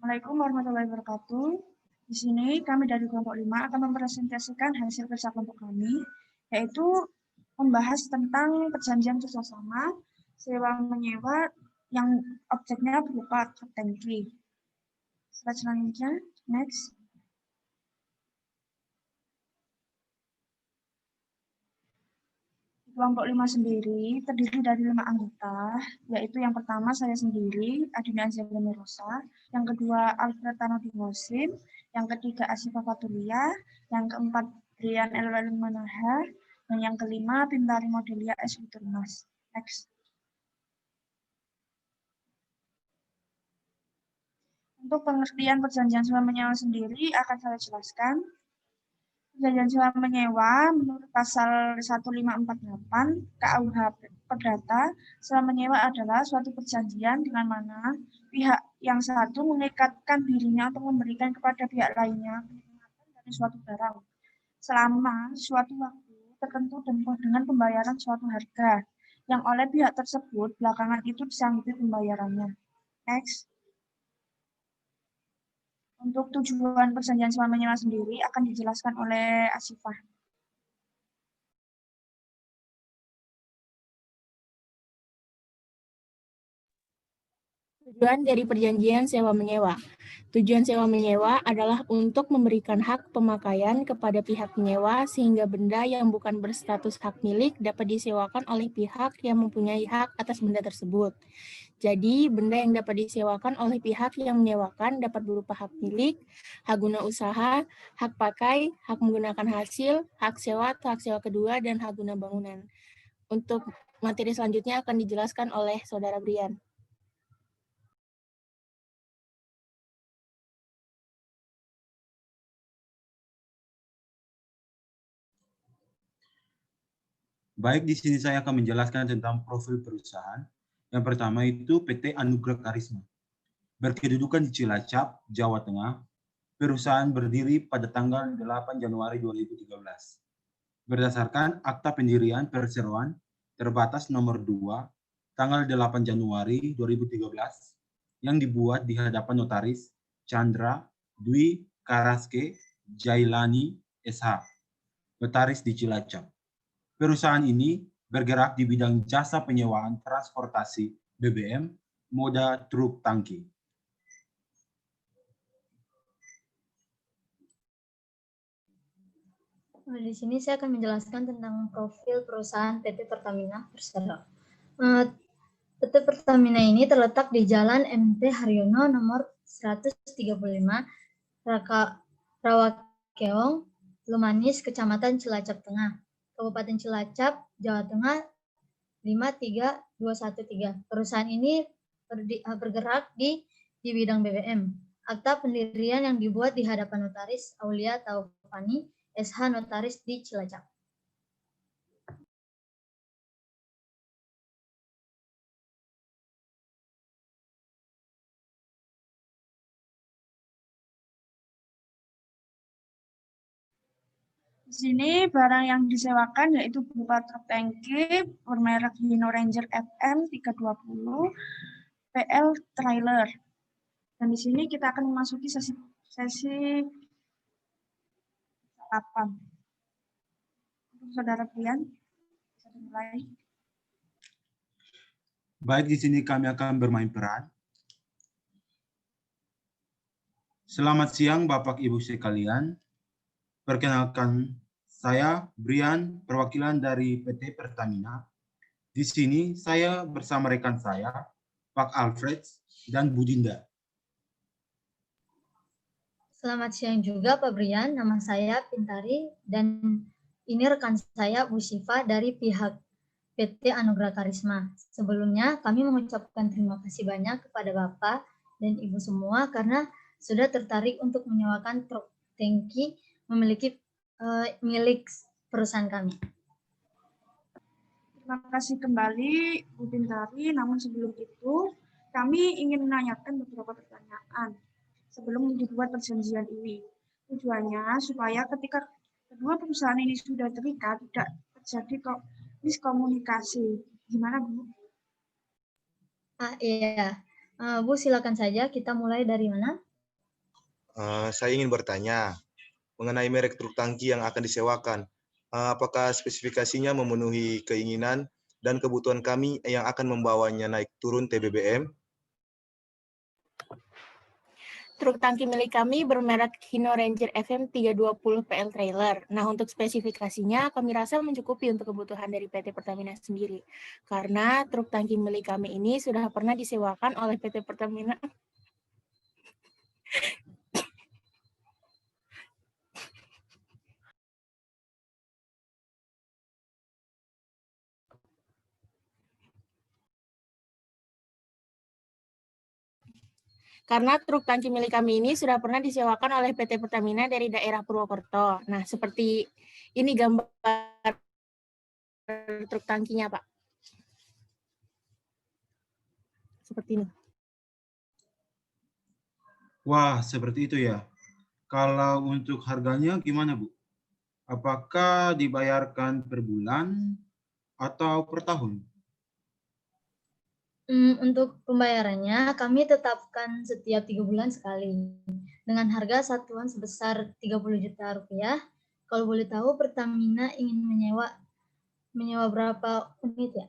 Assalamualaikum warahmatullahi wabarakatuh. Di sini kami dari kelompok 5 akan mempresentasikan hasil kerja kelompok kami, yaitu membahas tentang perjanjian kerjasama sewa menyewa yang objeknya berupa tangki. Slide selanjutnya, next. Kelompok 5 sendiri terdiri dari 5 anggota, yaitu yang pertama saya sendiri, Adina Azalina Rosa, yang kedua Alfred Tanodi Mosim, yang ketiga Asifa Fatulia, yang keempat Brian Elwalin Manaha, dan yang kelima Pintari Modelia S. Witurnas. Next. Untuk pengertian perjanjian sewa menyewa sendiri akan saya jelaskan. Perjanjian sewa menyewa menurut pasal 1548 KUH Perdata, sewa menyewa adalah suatu perjanjian dengan mana pihak yang satu mengikatkan dirinya untuk memberikan kepada pihak lainnya dari suatu barang selama suatu waktu tertentu dengan pembayaran suatu harga yang oleh pihak tersebut belakangan itu disanggupi pembayarannya. Next. Untuk tujuan perjanjian sewa menyewa sendiri akan dijelaskan oleh Asifah. Tujuan dari perjanjian sewa menyewa. Tujuan sewa menyewa adalah untuk memberikan hak pemakaian kepada pihak menyewa sehingga benda yang bukan berstatus hak milik dapat disewakan oleh pihak yang mempunyai hak atas benda tersebut. Jadi, benda yang dapat disewakan oleh pihak yang menyewakan dapat berupa hak milik, hak guna usaha, hak pakai, hak menggunakan hasil, hak sewa atau hak sewa kedua, dan hak guna bangunan. Untuk materi selanjutnya akan dijelaskan oleh Saudara Brian. Baik, di sini saya akan menjelaskan tentang profil perusahaan. Yang pertama itu PT Anugrah Karisma. Berkedudukan di Cilacap, Jawa Tengah. Perusahaan berdiri pada tanggal 8 Januari 2013. Berdasarkan Akta Pendirian Perseroan Terbatas nomor 2, tanggal 8 Januari 2013, yang dibuat di hadapan Notaris Chandra Dwi Karaske Jailani SH, Notaris di Cilacap. Perusahaan ini bergerak di bidang jasa penyewaan transportasi BBM moda truk tangki. Di sini saya akan menjelaskan tentang profil perusahaan PT Pertamina Persero. PT Pertamina ini terletak di Jalan MT Haryono nomor 135, Rawakeong, Lumanis, Kecamatan Cilacap Tengah, Kabupaten Cilacap, Jawa Tengah 53213. Perusahaan ini bergerak di bidang BBM. Akta pendirian yang dibuat di hadapan Notaris Aulia Taufani SH, Notaris di Cilacap. Di sini barang yang disewakan yaitu berupa truk tangki bermerek Hino Ranger FM 320 PL trailer. Dan di sini kita akan memasuki sesi 8. Saudara Brian, bisa dimulai. Baik, di sini kami akan bermain peran. Selamat siang Bapak Ibu sekalian. Perkenalkan, saya Brian, perwakilan dari PT Pertamina. Di sini saya bersama rekan saya, Pak Alfred dan Bu Dinda. Selamat siang juga Pak Brian, nama saya Pintari dan ini rekan saya Bu Sifa dari pihak PT Anugrah Karisma. Sebelumnya kami mengucapkan terima kasih banyak kepada Bapak dan Ibu semua karena sudah tertarik untuk menyewakan truk tangki milik perusahaan kami. Terima kasih kembali Bu Pintari, namun sebelum itu kami ingin menanyakan beberapa pertanyaan sebelum dibuat perjanjian ini. Tujuannya supaya ketika kedua perusahaan ini sudah terikat tidak terjadi miskomunikasi. Gimana Bu? Iya, Bu silakan saja, kita mulai dari mana? Saya ingin bertanya mengenai merek truk tangki yang akan disewakan. Apakah spesifikasinya memenuhi keinginan dan kebutuhan kami yang akan membawanya naik turun TBBM? Truk tangki milik kami bermerek Hino Ranger FM 320 PL Trailer. Nah, untuk spesifikasinya kami rasa mencukupi untuk kebutuhan dari PT Pertamina sendiri. Karena truk tangki milik kami ini sudah pernah disewakan oleh PT Pertamina. Karena truk tangki milik kami ini sudah pernah disewakan oleh PT Pertamina dari daerah Purwokerto. Nah, seperti ini gambar truk tangkinya, Pak. Seperti ini. Wah, seperti itu ya. Kalau untuk harganya gimana, Bu? Apakah dibayarkan per bulan atau per tahun? Untuk pembayarannya, kami tetapkan setiap 3 bulan sekali dengan harga satuan sebesar 30 juta rupiah. Kalau boleh tahu, Pertamina ingin menyewa berapa unit ya?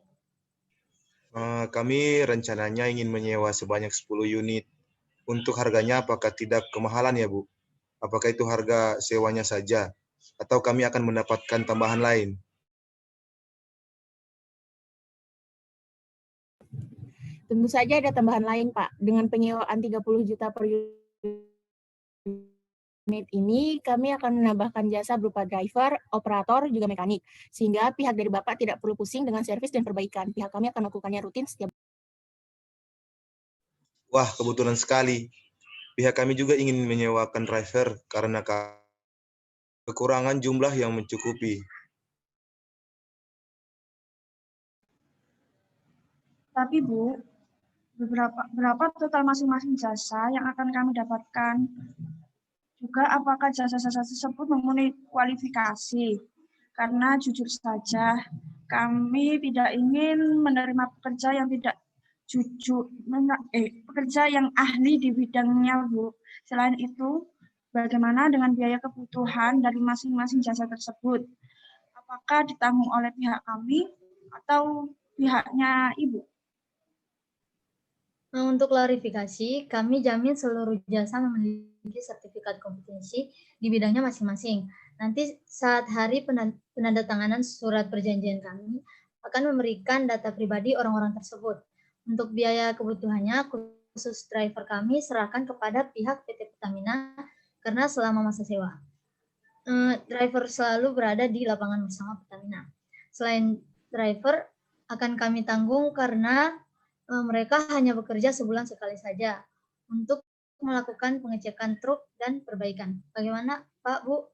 Kami rencananya ingin menyewa sebanyak 10 unit. Untuk harganya apakah tidak kemahalan ya, Bu? Apakah itu harga sewanya saja? Atau kami akan mendapatkan tambahan lain? Tentu saja ada tambahan lain, Pak. Dengan penyewaan 30 juta per unit ini, kami akan menambahkan jasa berupa driver, operator, juga mekanik. Sehingga pihak dari Bapak tidak perlu pusing dengan servis dan perbaikan. Pihak kami akan melakukannya rutin setiap. Wah, kebetulan sekali. Pihak kami juga ingin menyewakan driver karena kekurangan jumlah yang mencukupi. Tapi Bu, berapa total masing-masing jasa yang akan kami dapatkan? Juga apakah jasa-jasa tersebut memenuhi kualifikasi? Karena jujur saja, kami tidak ingin menerima pekerja yang tidak pekerja yang ahli di bidangnya, Bu. Selain itu, bagaimana dengan biaya kebutuhan dari masing-masing jasa tersebut? Apakah ditanggung oleh pihak kami atau pihaknya Ibu? Nah, untuk klarifikasi, kami jamin seluruh jasa memiliki sertifikat kompetensi di bidangnya masing-masing. Nanti saat hari penandatanganan surat perjanjian kami akan memberikan data pribadi orang-orang tersebut. Untuk biaya kebutuhannya, khusus driver kami serahkan kepada pihak PT Pertamina karena selama masa sewa. Driver selalu berada di lapangan bersama Pertamina. Selain driver, akan kami tanggung karena mereka hanya bekerja sebulan sekali saja untuk melakukan pengecekan truk dan perbaikan. Bagaimana, Pak, Bu?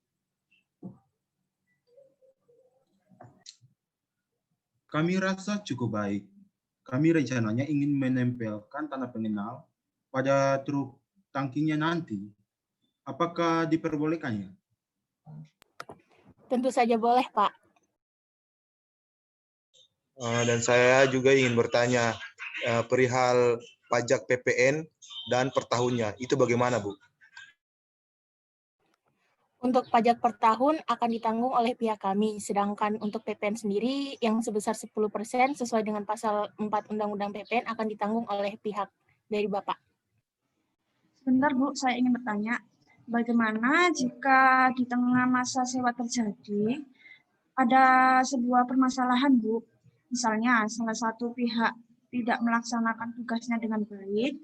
Kami rasa cukup baik. Kami rencananya ingin menempelkan tanda pengenal pada truk tangkinya nanti. Apakah diperbolehkannya? Tentu saja boleh, Pak. Dan saya juga ingin bertanya perihal pajak PPN dan per tahunnya. Itu bagaimana, Bu? Untuk pajak per tahun akan ditanggung oleh pihak kami, sedangkan untuk PPN sendiri yang sebesar 10% sesuai dengan pasal 4 Undang-Undang PPN akan ditanggung oleh pihak dari Bapak. Sebentar, Bu, saya ingin bertanya, bagaimana jika di tengah masa sewa terjadi ada sebuah permasalahan, Bu? Misalnya, salah satu pihak tidak melaksanakan tugasnya dengan baik,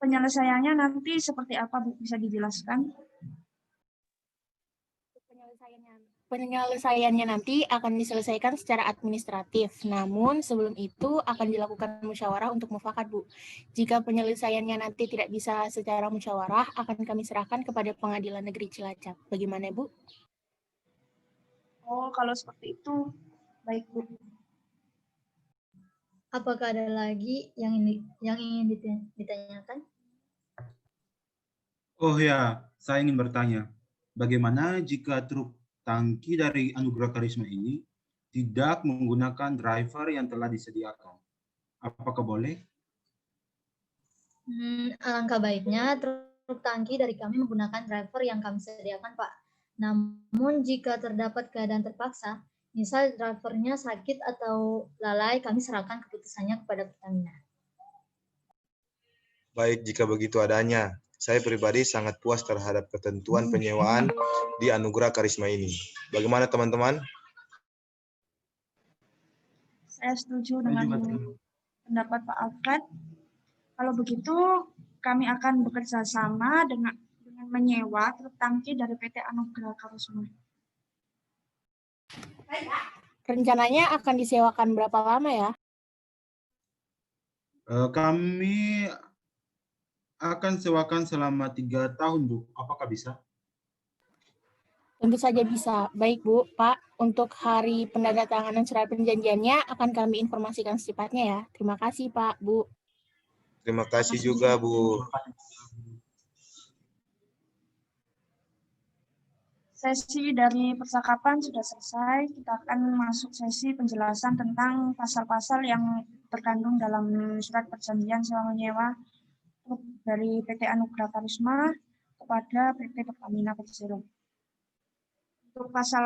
penyelesaiannya nanti seperti apa, Bu? Bisa dijelaskan? Penyelesaiannya nanti akan diselesaikan secara administratif, namun sebelum itu akan dilakukan musyawarah untuk mufakat, Bu. Jika penyelesaiannya nanti tidak bisa secara musyawarah, akan kami serahkan kepada Pengadilan Negeri Cilacap. Bagaimana, Bu? Oh, kalau seperti itu, baik, Bu. Apakah ada lagi yang ingin ditanyakan? Oh ya, saya ingin bertanya. Bagaimana jika truk tangki dari Anugerah Karisma ini tidak menggunakan driver yang telah disediakan? Apakah boleh? Alangkah baiknya truk truk tangki dari kami menggunakan driver yang kami sediakan, Pak. Namun jika terdapat keadaan terpaksa, misal drivernya sakit atau lalai, kami serahkan keputusannya kepada Pertamina. Baik, jika begitu adanya. Saya pribadi sangat puas terhadap ketentuan penyewaan di Anugerah Karisma ini. Bagaimana teman-teman? Saya setuju Saya dengan juga terima. pendapat Pak Alfred. Kalau begitu, kami akan bekerja sama dengan menyewa truk tangki dari PT Anugerah Karisma. Rencananya akan disewakan berapa lama ya? Kami akan sewakan selama 3 tahun, Bu. Apakah bisa? Tentu saja bisa. Baik, Bu. Pak, untuk hari penandatanganan surat perjanjiannya akan kami informasikan secepatnya ya. Terima kasih, Pak, Bu. Terima kasih juga, Bu. Sesi dari percakapan sudah selesai. Kita akan masuk sesi penjelasan tentang pasal-pasal yang terkandung dalam surat perjanjian sewa menyewa dari PT Anugerah Karisma kepada PT Pertamina Persero. Untuk pasal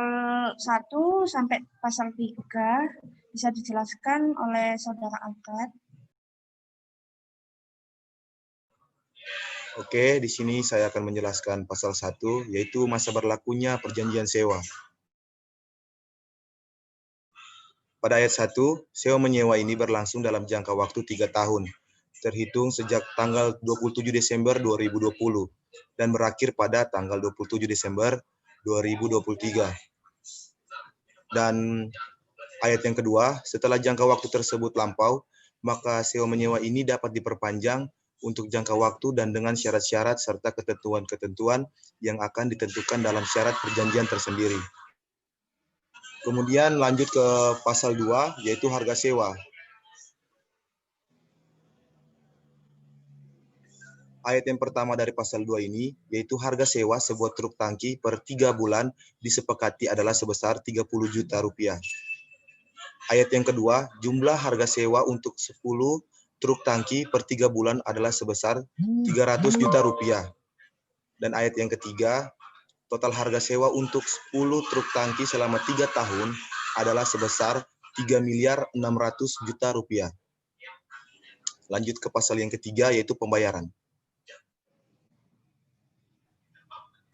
1 sampai pasal 3 bisa dijelaskan oleh Saudara Alfred. Oke, di sini saya akan menjelaskan pasal 1, yaitu masa berlakunya perjanjian sewa. Pada ayat 1, sewa menyewa ini berlangsung dalam jangka waktu 3 tahun, terhitung sejak tanggal 27 Desember 2020 dan berakhir pada tanggal 27 Desember 2023. Dan ayat yang kedua, setelah jangka waktu tersebut lampau, maka sewa menyewa ini dapat diperpanjang untuk jangka waktu dan dengan syarat-syarat serta ketentuan-ketentuan yang akan ditentukan dalam syarat perjanjian tersendiri. Kemudian lanjut ke pasal 2, yaitu harga sewa. Ayat yang pertama dari pasal 2 ini, yaitu harga sewa sebuah truk tangki per 3 bulan disepakati adalah sebesar 30 juta rupiah. Ayat yang kedua, jumlah harga sewa untuk 10 truk tangki per 3 bulan adalah sebesar 300 juta rupiah. Dan ayat yang ketiga, total harga sewa untuk 10 truk tangki selama 3 tahun adalah sebesar 3.600.000.000 rupiah. Lanjut ke pasal yang ketiga, yaitu pembayaran.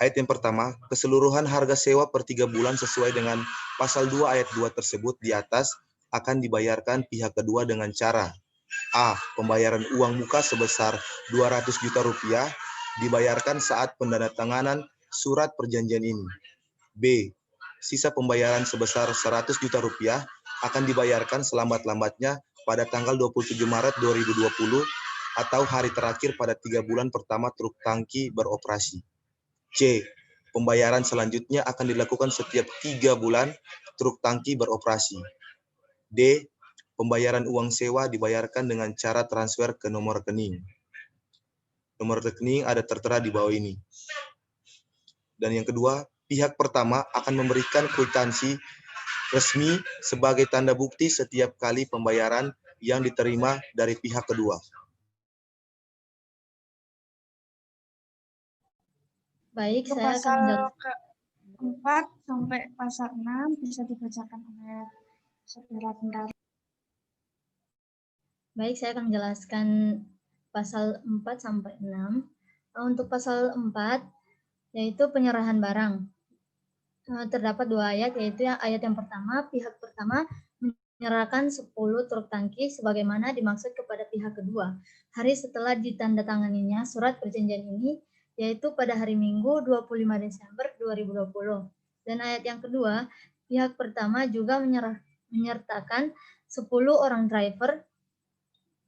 Ayat yang pertama, keseluruhan harga sewa per 3 bulan sesuai dengan pasal 2 ayat 2 tersebut di atas akan dibayarkan pihak kedua dengan cara A. Pembayaran uang muka sebesar 200 juta rupiah dibayarkan saat penandatanganan surat perjanjian ini. B. Sisa pembayaran sebesar 100 juta rupiah akan dibayarkan selambat-lambatnya pada tanggal 27 Maret 2020 atau hari terakhir pada 3 bulan pertama truk tangki beroperasi. C. Pembayaran selanjutnya akan dilakukan setiap 3 bulan truk tangki beroperasi. D. Pembayaran uang sewa dibayarkan dengan cara transfer ke nomor rekening. Nomor rekening ada tertera di bawah ini. Dan yang kedua, pihak pertama akan memberikan kwitansi resmi sebagai tanda bukti setiap kali pembayaran yang diterima dari pihak kedua. Baik, Untuk saya akan pasal menjelaskan. ke-4 sampai pasal 6 bisa dibacakan oleh Saudara Bintari. Baik, saya akan menjelaskan pasal 4 sampai 6. Untuk pasal 4, yaitu penyerahan barang. Terdapat 2 ayat, yaitu ayat yang pertama, pihak pertama menyerahkan 10 truk tangki sebagaimana dimaksud kepada pihak kedua. Hari setelah ditandatanganinya surat perjanjian ini, yaitu pada hari Minggu 25 Desember 2020. Dan ayat yang kedua, pihak pertama juga menyertakan 10 orang driver,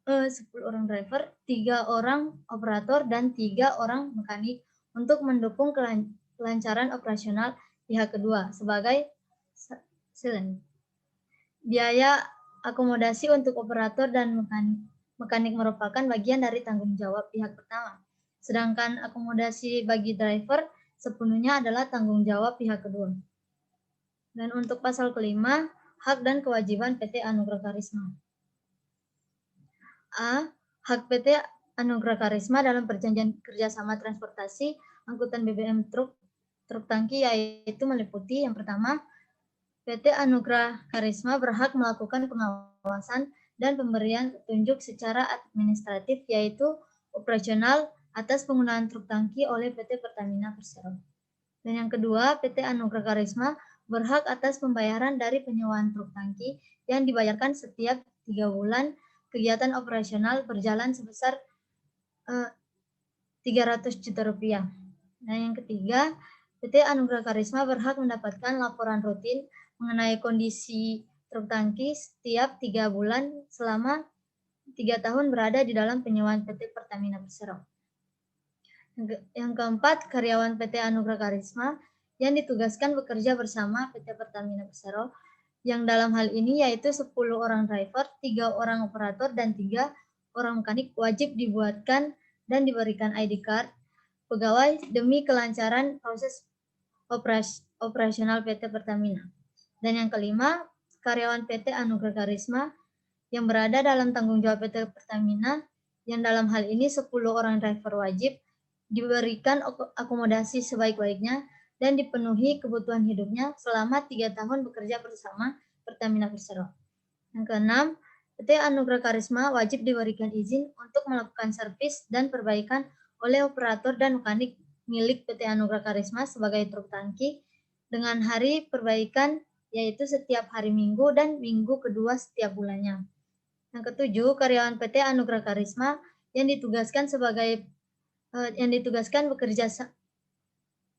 3 orang operator, dan 3 orang mekanik untuk mendukung kelancaran operasional pihak kedua sebagai selain. Biaya akomodasi untuk operator dan mekanik merupakan bagian dari tanggung jawab pihak pertama. Sedangkan akomodasi bagi driver sepenuhnya adalah tanggung jawab pihak kedua. Dan untuk pasal kelima, hak dan kewajiban PT Anugerah Karisma. A. Hak PT Anugrah Karisma dalam perjanjian kerjasama transportasi angkutan BBM truk tangki, yaitu meliputi yang pertama, PT Anugrah Karisma berhak melakukan pengawasan dan pemberian petunjuk secara administratif, yaitu operasional atas penggunaan truk tangki oleh PT Pertamina Persero. Dan yang kedua, PT Anugrah Karisma berhak atas pembayaran dari penyewaan truk tangki yang dibayarkan setiap 3 bulan kegiatan operasional berjalan sebesar 300 juta rupiah. Nah, yang ketiga, PT Anugrah Karisma berhak mendapatkan laporan rutin mengenai kondisi truk tangki setiap 3 bulan selama 3 tahun berada di dalam penyewaan PT Pertamina Persero. Yang keempat, karyawan PT Anugrah Karisma yang ditugaskan bekerja bersama PT Pertamina Persero, yang dalam hal ini yaitu 10 orang driver, 3 orang operator, dan 3 orang mekanik wajib dibuatkan dan diberikan ID card pegawai demi kelancaran proses operasional PT Pertamina. Dan yang kelima, karyawan PT Anugrah Karisma yang berada dalam tanggung jawab PT Pertamina, yang dalam hal ini 10 orang driver wajib diberikan akomodasi sebaik-baiknya dan dipenuhi kebutuhan hidupnya selama 3 tahun bekerja bersama Pertamina Persero. Yang keenam, PT Anugrah Karisma wajib diberikan izin untuk melakukan servis dan perbaikan oleh operator dan mekanik milik PT Anugrah Karisma sebagai truk tangki dengan hari perbaikan yaitu setiap hari Minggu dan Minggu kedua setiap bulannya. Yang ketujuh, karyawan PT Anugrah Karisma yang ditugaskan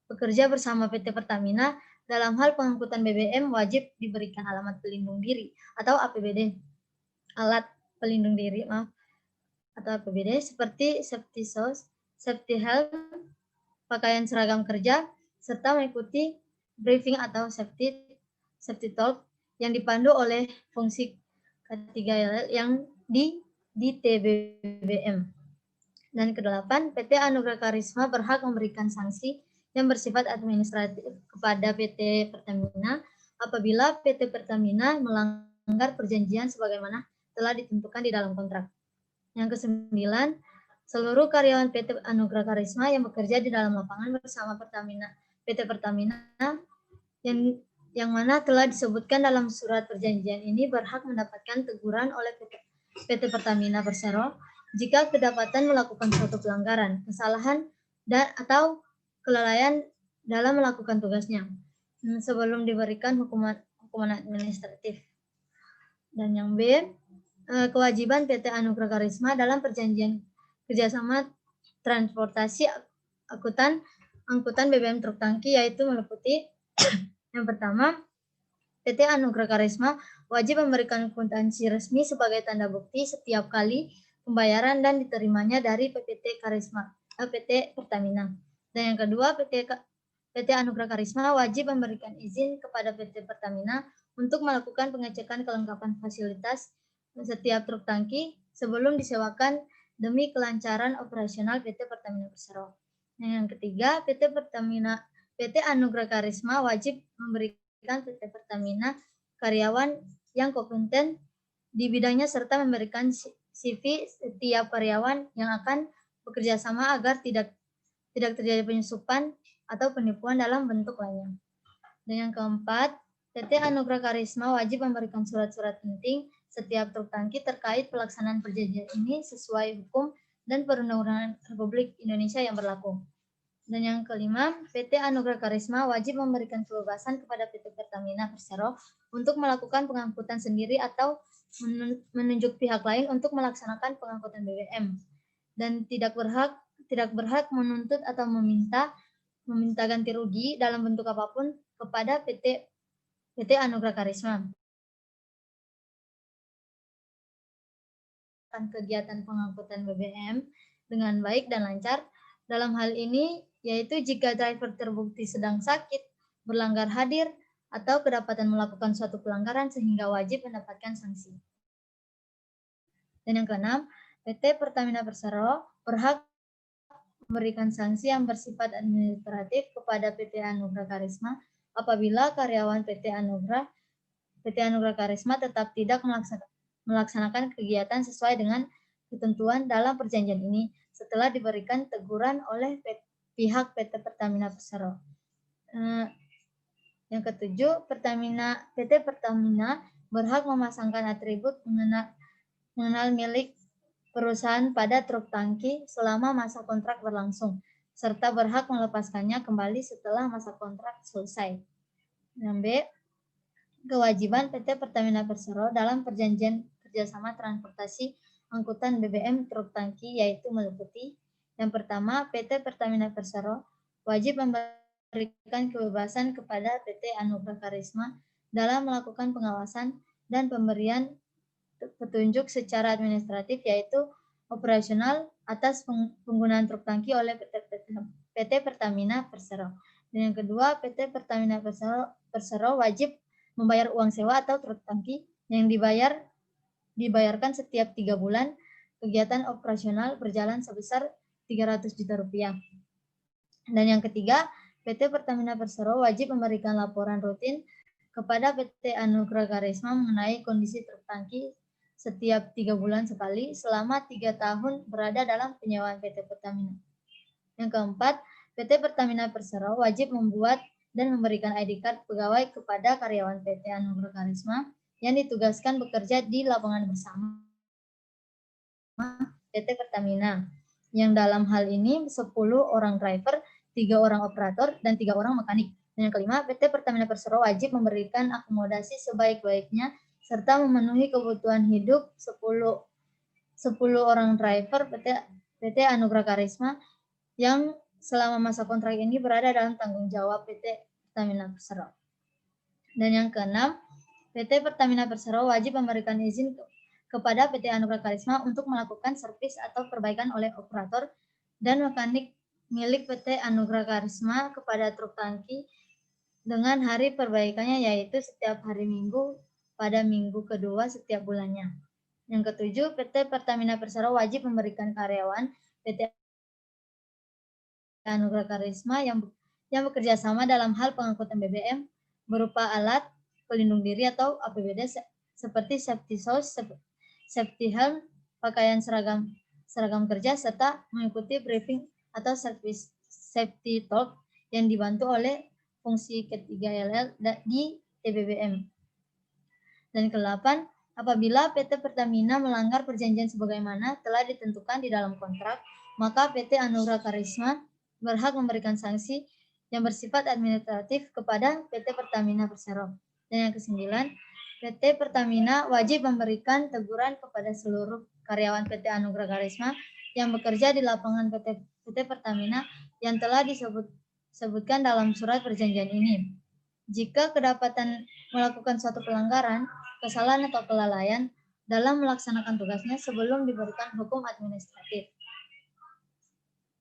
bekerja bersama PT Pertamina dalam hal pengangkutan BBM wajib diberikan alamat pelindung diri atau APBD, alat pelindung diri, atau APBD seperti safety shoes, safety helm, pakaian seragam kerja, serta mengikuti briefing atau safety talk yang dipandu oleh fungsi K3L yang di TBBM. Dan kedelapan, PT Anugrah Karisma berhak memberikan sanksi yang bersifat administratif kepada PT Pertamina apabila PT Pertamina melanggar perjanjian sebagaimana telah ditentukan di dalam kontrak. Yang kesembilan, seluruh karyawan PT Anugrah Karisma yang bekerja di dalam lapangan bersama PT Pertamina yang mana telah disebutkan dalam surat perjanjian ini berhak mendapatkan teguran oleh PT Pertamina Persero jika kedapatan melakukan suatu pelanggaran, kesalahan, atau kelalaian dalam melakukan tugasnya sebelum diberikan hukuman administratif. Dan yang B, kewajiban PT Anugrah Karisma dalam perjanjian kerjasama transportasi angkutan BBM truk tangki yaitu meliputi yang pertama, PT Anugrah Karisma wajib memberikan akuntansi resmi sebagai tanda bukti setiap kali pembayaran dan diterimanya dari PT Pertamina. Dan yang kedua, PT Anugrah Karisma wajib memberikan izin kepada PT Pertamina untuk melakukan pengecekan kelengkapan fasilitas setiap truk tangki sebelum disewakan demi kelancaran operasional PT Pertamina Persero. Yang ketiga, PT Anugrah Karisma wajib memberikan PT Pertamina karyawan yang kompeten di bidangnya serta memberikan CV setiap karyawan yang akan bekerja sama agar tidak terjadi penyusupan atau penipuan dalam bentuk lainnya. Dan yang keempat, PT Anugrah Karisma wajib memberikan surat-surat penting setiap truk tangki terkait pelaksanaan perjanjian ini sesuai hukum dan perundang-undangan Republik Indonesia yang berlaku. Dan yang kelima, PT Anugrah Karisma wajib memberikan kebebasan kepada PT Pertamina Persero untuk melakukan pengangkutan sendiri atau menunjuk pihak lain untuk melaksanakan pengangkutan BBM dan tidak berhak menuntut atau meminta ganti rugi dalam bentuk apapun kepada PT Anugrah Karisma. Kegiatan pengangkutan BBM dengan baik dan lancar. Dalam hal ini yaitu jika driver terbukti sedang sakit, berlanggar hadir, atau kedapatan melakukan suatu pelanggaran sehingga wajib mendapatkan sanksi. Dan yang keenam, PT Pertamina Persero berhak memberikan sanksi yang bersifat administratif kepada PT Anugrah Karisma apabila karyawan PT Anugrah Karisma tetap tidak melaksanakan kegiatan sesuai dengan ketentuan dalam perjanjian ini setelah diberikan teguran oleh pihak PT Pertamina Persero. Yang ketujuh, PT Pertamina berhak memasangkan atribut mengenal milik perusahaan pada truk tangki selama masa kontrak berlangsung, serta berhak melepaskannya kembali setelah masa kontrak selesai. Yang B, kewajiban PT Pertamina Persero dalam perjanjian kerjasama transportasi angkutan BBM truk tangki yaitu meliputi: yang pertama, PT Pertamina Persero wajib memberikan kebebasan kepada PT Anugrah Karisma dalam melakukan pengawasan dan pemberian petunjuk secara administratif yaitu operasional atas penggunaan truk tangki oleh PT Pertamina Persero. Dan yang kedua, PT Pertamina Persero wajib membayar uang sewa atau truk tangki yang dibayarkan setiap 3 bulan kegiatan operasional berjalan sebesar 300 juta rupiah. Dan yang ketiga, PT Pertamina Persero wajib memberikan laporan rutin kepada PT Anugrah Karisma mengenai kondisi truk tangki setiap 3 bulan sekali selama 3 tahun berada dalam penyewaan PT Pertamina. Yang keempat, PT Pertamina Persero wajib membuat dan memberikan ID card pegawai kepada karyawan PT Anugrah Karisma yang ditugaskan bekerja di lapangan bersama PT Pertamina. Yang dalam hal ini 10 orang driver, 3 orang operator, dan 3 orang mekanik. Dan yang kelima, PT Pertamina Persero wajib memberikan akomodasi sebaik-baiknya serta memenuhi kebutuhan hidup 10 orang driver PT Anugrah Karisma yang selama masa kontrak ini berada dalam tanggung jawab PT Pertamina Persero. Dan yang keenam, PT Pertamina Persero wajib memberikan izin kepada PT Anugrah Karisma untuk melakukan servis atau perbaikan oleh operator dan mekanik milik PT Anugrah Karisma kepada truk tangki dengan hari perbaikannya yaitu setiap hari Minggu pada minggu kedua setiap bulannya. Yang ketujuh, PT Pertamina Persero wajib memberikan karyawan PT Anugrah Karisma yang bekerja sama dalam hal pengangkutan BBM berupa alat pelindung diri atau APBD seperti safety shoes, safety helm, pakaian seragam kerja, serta mengikuti briefing atau safety talk yang dibantu oleh fungsi K3LL di TBBM. Dan ke-8, apabila PT Pertamina melanggar perjanjian sebagaimana telah ditentukan di dalam kontrak, maka PT Anugrah Karisma berhak memberikan sanksi yang bersifat administratif kepada PT Pertamina Persero. Dan yang ke-9, PT Pertamina wajib memberikan teguran kepada seluruh karyawan PT Anugrah Karisma yang bekerja di lapangan PT Pertamina yang telah disebutkan dalam surat perjanjian ini. Jika kedapatan melakukan suatu pelanggaran, kesalahan atau kelalaian dalam melaksanakan tugasnya sebelum diberikan hukum administratif.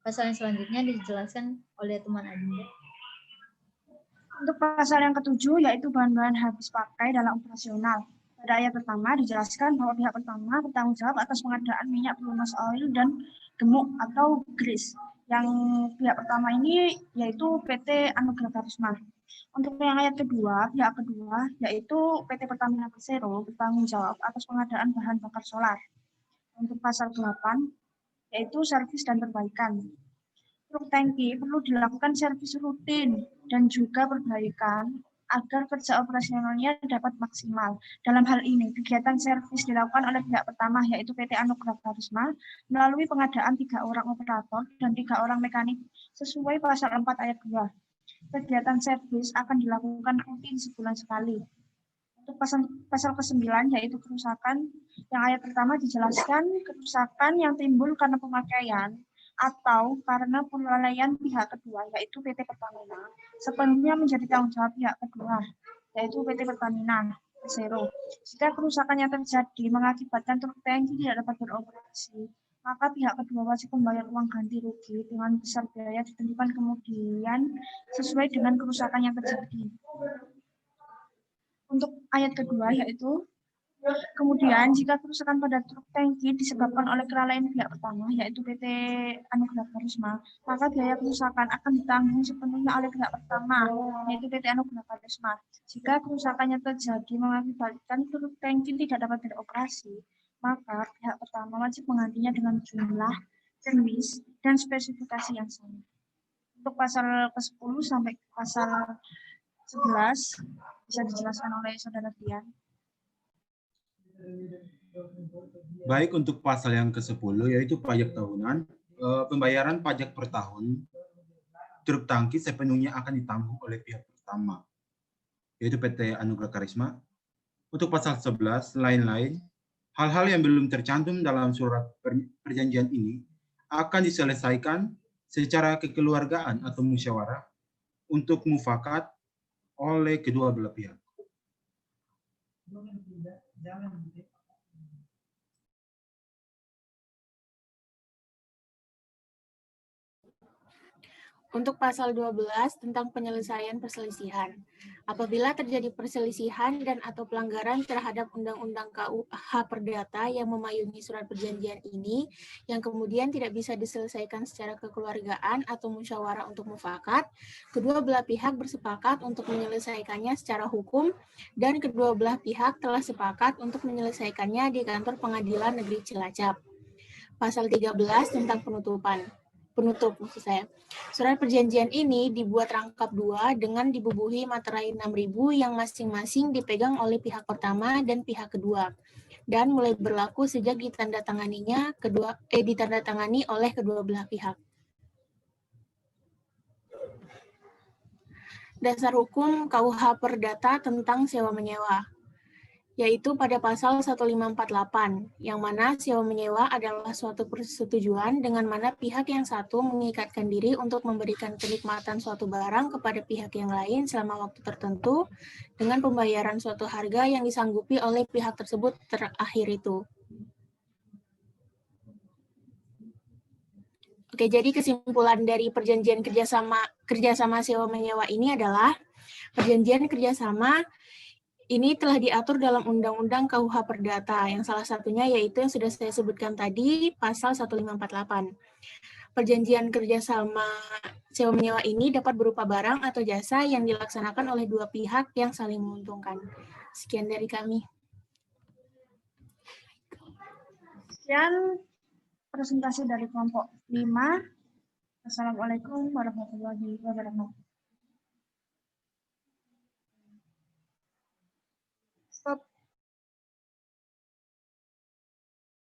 Pasal yang selanjutnya dijelaskan oleh teman Adinda. Untuk pasal yang ketujuh, yaitu bahan-bahan habis pakai dalam operasional. Pada ayat pertama dijelaskan bahwa pihak pertama bertanggung jawab atas pengadaan minyak pelumas oil dan gemuk atau grease. Yang pihak pertama ini yaitu PT Anugrah Karisma. Untuk yang ayat kedua, pihak kedua yaitu PT Pertamina Persero bertanggung jawab atas pengadaan bahan bakar solar. Untuk pasal 8 yaitu servis dan perbaikan. Truk tangki perlu dilakukan servis rutin dan juga perbaikan agar kerja operasionalnya dapat maksimal. Dalam hal ini, kegiatan servis dilakukan oleh pihak pertama yaitu PT Anugrah Karisma melalui pengadaan 3 orang operator dan 3 orang mekanik sesuai pasal 4 ayat 2. Kegiatan servis akan dilakukan rutin sebulan sekali. Untuk pasal ke-9 yaitu kerusakan, yang ayat pertama dijelaskan kerusakan yang timbul karena pemakaian atau karena penilaian pihak kedua yaitu PT Pertamina sepenuhnya menjadi tanggung jawab pihak kedua yaitu PT Pertamina Persero. Jika kerusakan yang terjadi mengakibatkan truk tangki tidak dapat beroperasi, maka pihak kedua wajib membayar uang ganti rugi dengan besar biaya ditentukan kemudian sesuai dengan kerusakan yang terjadi. Untuk ayat kedua yaitu kemudian jika kerusakan pada truk tangki disebabkan oleh kelalaian pihak pertama yaitu PT Anugrah Karisma, maka biaya kerusakan akan ditanggung sepenuhnya oleh pihak pertama yaitu PT Anugrah Karisma. Jika kerusakannya terjadi mengakibatkan truk tangki tidak dapat beroperasi, maka pihak pertama wajib menggantinya dengan jumlah, jenis, dan spesifikasi yang sama. Untuk pasal ke-10 sampai pasal 11 bisa dijelaskan oleh Saudara Dian. Baik, untuk pasal yang ke-10 yaitu pajak tahunan, pembayaran pajak per tahun truk tangki sepenuhnya akan ditanggung oleh pihak pertama, yaitu PT Anugrah Karisma. Untuk pasal 11, lain-lain, hal-hal yang belum tercantum dalam surat perjanjian ini akan diselesaikan secara kekeluargaan atau musyawarah untuk mufakat oleh kedua belah pihak. Untuk pasal 12 tentang penyelesaian perselisihan. Apabila terjadi perselisihan dan atau pelanggaran terhadap Undang-Undang KUH Perdata yang memayungi surat perjanjian ini, yang kemudian tidak bisa diselesaikan secara kekeluargaan atau musyawarah untuk mufakat, kedua belah pihak bersepakat untuk menyelesaikannya secara hukum, dan kedua belah pihak telah sepakat untuk menyelesaikannya di kantor Pengadilan Negeri Cilacap. Pasal 13 tentang penutup maksud saya. Surat perjanjian ini dibuat rangkap 2 dengan dibubuhi materai 6.000 yang masing-masing dipegang oleh pihak pertama dan pihak kedua, dan mulai berlaku sejak ditandatangani oleh kedua belah pihak. Dasar hukum KUH Perdata tentang sewa menyewa, yaitu pada pasal 1548, yang mana sewa menyewa adalah suatu persetujuan dengan mana pihak yang satu mengikatkan diri untuk memberikan kenikmatan suatu barang kepada pihak yang lain selama waktu tertentu dengan pembayaran suatu harga yang disanggupi oleh pihak tersebut terakhir itu. Oke, jadi kesimpulan dari perjanjian kerjasama sewa menyewa ini adalah perjanjian kerjasama ini telah diatur dalam Undang-Undang KUH Perdata, yang salah satunya yaitu yang sudah saya sebutkan tadi, pasal 1548. Perjanjian kerjasama sewa menyewa ini dapat berupa barang atau jasa yang dilaksanakan oleh dua pihak yang saling menguntungkan. Sekian dari kami. Sekian presentasi dari kelompok 5. Assalamualaikum warahmatullahi wabarakatuh.